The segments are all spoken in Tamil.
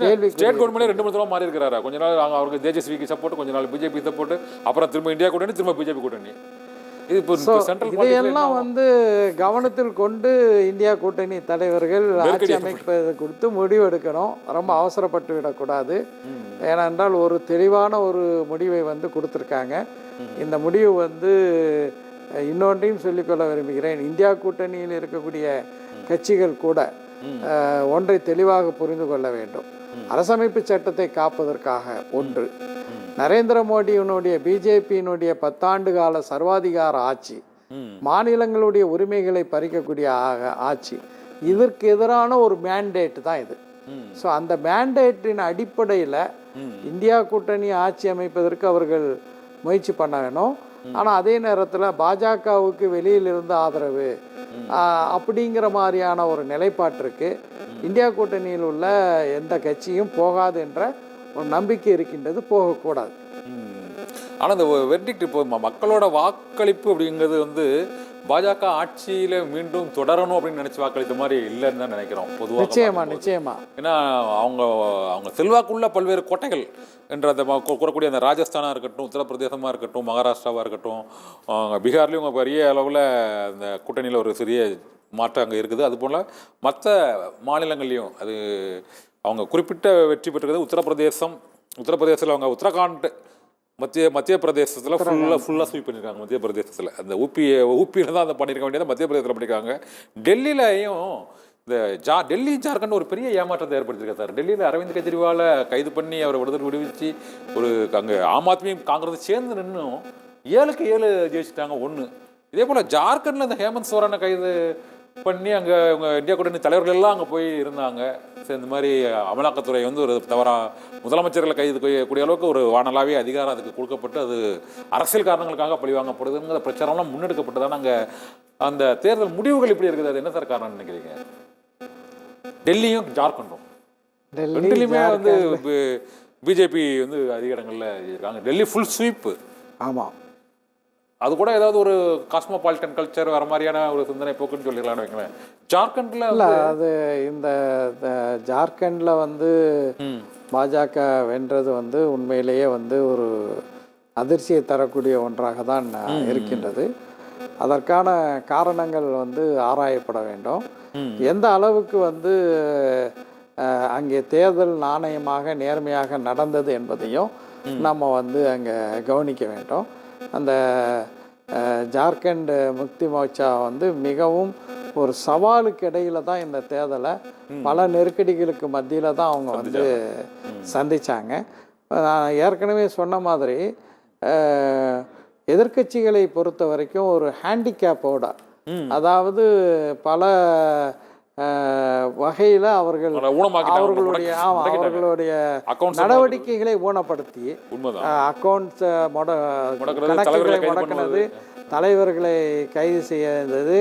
கேள்வி. ஸ்டேட் கவர்மெண்ட்ல 2-3 தடவை மாறி இருக்கிறாரா? கொஞ்ச நாள் அவருக்கு தேஜஸ்விக்கு சப்போர்ட், கொஞ்ச நாள் பிஜேபி சப்போர்ட், அப்புறம் திரும்ப இந்தியா கூட்டணி, திரும்ப பிஜேபி கூட்டணி. இது இப்போ சென்ட்ரல் இதையெல்லாம் வந்து கவனத்தில் கொண்டு இந்தியா கூட்டணி தலைவர்கள் ஆட்சி அமைப்பது குறித்து முடிவு எடுக்கணும். ரொம்ப அவசரப்பட்டு விடக்கூடாது. ஏனென்றால் ஒரு தெளிவான ஒரு முடிவை வந்து கொடுத்துருக்காங்க. இந்த முடிவு வந்து இன்னொன்றையும் சொல்லிக்கொள்ள விரும்புகிறேன். இந்தியா கூட்டணியில் இருக்கக்கூடிய கட்சிகள் கூட ஒன்றை தெளிவாக புரிந்து கொள்ள வேண்டும். அரசமைப்பு சட்டத்தை காப்பதற்காக ஒன்று, நரேந்திர மோடியினுடைய பிஜேபியினுடைய 10 ஆண்டு கால சர்வாதிகார ஆட்சி, மாநிலங்களுடைய உரிமைகளை பறிக்கக்கூடிய ஆட்சி, இதற்கு எதிரான ஒரு மேண்டேட் தான் இது. ஸோ அந்த மேண்டேட்டின் அடிப்படையில் இந்தியா கூட்டணி ஆட்சி அமைப்பதற்கு அவர்கள் முயற்சி பண்ண வேணும். ஆனால் அதே நேரத்தில் பாஜகவுக்கு வெளியிலிருந்து ஆதரவு அப்படிங்கிற மாதிரியான ஒரு நிலைப்பாட்டிற்கு இந்தியா கூட்டணியில் உள்ள எந்த கட்சியும் போகாது என்ற ஒரு நம்பிக்கை இருக்கின்றது. போகக்கூடாது. ஆனால் இந்த வெர்டிக்ட் இப்போ மக்களோட வாக்களிப்பு அப்படிங்கிறது வந்து பாஜக ஆட்சியில் மீண்டும் தொடரணும் அப்படின்னு நினச்சி வாக்களித்த மாதிரி இல்லைன்னு தான் நினைக்கிறோம் பொதுவாக. நிச்சயமா. ஏன்னா அவங்க செல்வாக்குள்ள பல்வேறு கோட்டைகள் என்ற அந்த கூறக்கூடிய அந்த ராஜஸ்தானாக இருக்கட்டும், உத்தரப்பிரதேசமாக இருக்கட்டும், மகாராஷ்டிராவாக இருக்கட்டும், பீகார்லேயும் அவங்க பெரிய அளவில் அந்த கூட்டணியில் ஒரு சிறிய மாற்றம் அங்கே இருக்குது. அதுபோல் மற்ற மாநிலங்கள்லேயும் அது அவங்க குறிப்பிட்ட வெற்றி பெற்றது. உத்தரப்பிரதேசத்தில் அவங்க உத்தரகாண்ட், மத்திய பிரதேசத்தில் ஃபுல்லாக ஸ்வீப் பண்ணியிருக்காங்க. மத்திய பிரதேசத்தில் அந்த ஊபியில் தான் அதை பண்ணியிருக்க வேண்டியதை மத்திய பிரதேசத்தில் பண்ணியிருக்காங்க. டெல்லியிலையும் இந்த டெல்லி ஜார்க்கண்ட் ஒரு பெரிய ஏமாற்றத்தை ஏற்படுத்தியிருக்காரு சார். டெல்லியில் அரவிந்த் கெஜ்ரிவாலை கைது பண்ணி அவரை விடுவிச்சு ஒரு அங்கே ஆம் ஆத்மி காங்கிரஸ் சேர்ந்து நின்றும் 7க்கு 7 ஜெயிச்சிட்டாங்க. ஒன்று இதே போல் ஜார்க்கண்டில் இந்த ஹேமந்த் சோரனை கைது பண்ணி அங்கே அவங்க இந்தியா கூட்டணி தலைவர்கள் எல்லாம் அங்கே போய் இருந்தாங்க. இந்த மாதிரி அமலாக்கத்துறை வந்து ஒரு முதலமைச்சர்களை கைது கூடிய அளவுக்கு ஒரு வானலாவே அதிகாரம் அதுக்கு கொடுக்கப்பட்டு அது அரசியல் காரணங்களுக்காக பழிவாங்கப்படுதுங்கிற பிரச்சாரம்லாம் முன்னெடுக்கப்பட்டதான அங்கே அந்த தேர்தல் முடிவுகள் இப்படி இருக்குது. அது என்ன சார் காரணம்னு நினைக்கிறீங்க? டெல்லியும் ஜார்க்கண்டும் ரெண்டுலையுமே வந்து பிஜேபி வந்து அதிக இடங்களில் இருக்காங்க. Delhi full sweep. ஆமாம். அது கூட ஏதாவது ஒரு காஸ்மோபாலிட்டன் கல்ச்சர் வர மாதிரியான ஒரு சிந்தனை போக்குன்னு சொல்லிடலாம்னு வைங்களேன். ஜார்க்கண்டில் இல்லை, அது இந்த ஜார்க்கண்டில் வந்து பாஜக வென்றது வந்து உண்மையிலேயே வந்து ஒரு அதிர்ச்சியை தரக்கூடிய ஒன்றாக தான் இருக்கின்றது. அதற்கான காரணங்கள் வந்து ஆராயப்பட வேண்டும். எந்த அளவுக்கு வந்து அங்கே தேர்தல் நாணயமாக நேர்மையாக நடந்தது என்பதையும் நம்ம வந்து அங்கே கவனிக்க வேண்டும். அந்த ஜார்க்கண்ட் முக்தி மோர்ச்சா வந்து மிகவும் ஒரு சவாலுக்கு இடையில தான் இந்த தேர்தலை பல நெருக்கடிகளுக்கு மத்தியில் தான் அவங்க வந்து சந்தித்தாங்க. நான் ஏற்கனவே சொன்ன மாதிரி எதிர்க்கட்சிகளை பொறுத்த வரைக்கும் ஒரு ஹேண்டிகேப்போட, அதாவது பல வகையில் அவர்களுடைய நடவடிக்கைகளை ஊனப்படுத்தி அக்கௌண்ட்ஸ் கணக்குகளை முடக்கினது, தலைவர்களை கைது செய்தது,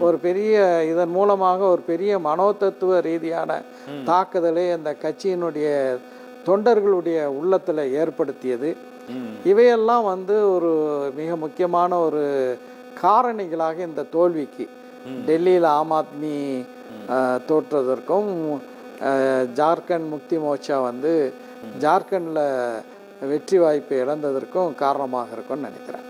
ஒரு பெரிய இதன் மூலமாக ஒரு பெரிய மனோதத்துவ ரீதியான தாக்குதலை அந்த கட்சியினுடைய தொண்டர்களுடைய உள்ளத்தில் ஏற்படுத்தியது. இவையெல்லாம் வந்து ஒரு மிக முக்கியமான ஒரு காரணிகளாக இந்த தோல்விக்கு, டெல்லியில் ஆம் ஆத்மி தோற்றதற்கும் ஜார்க்கண்ட் முக்தி மோர்ச்சா வந்து ஜார்க்கண்டில் வெற்றி வாய்ப்பை இழந்ததற்கும் காரணமாக இருக்கும்னு நினைக்கிறேன்.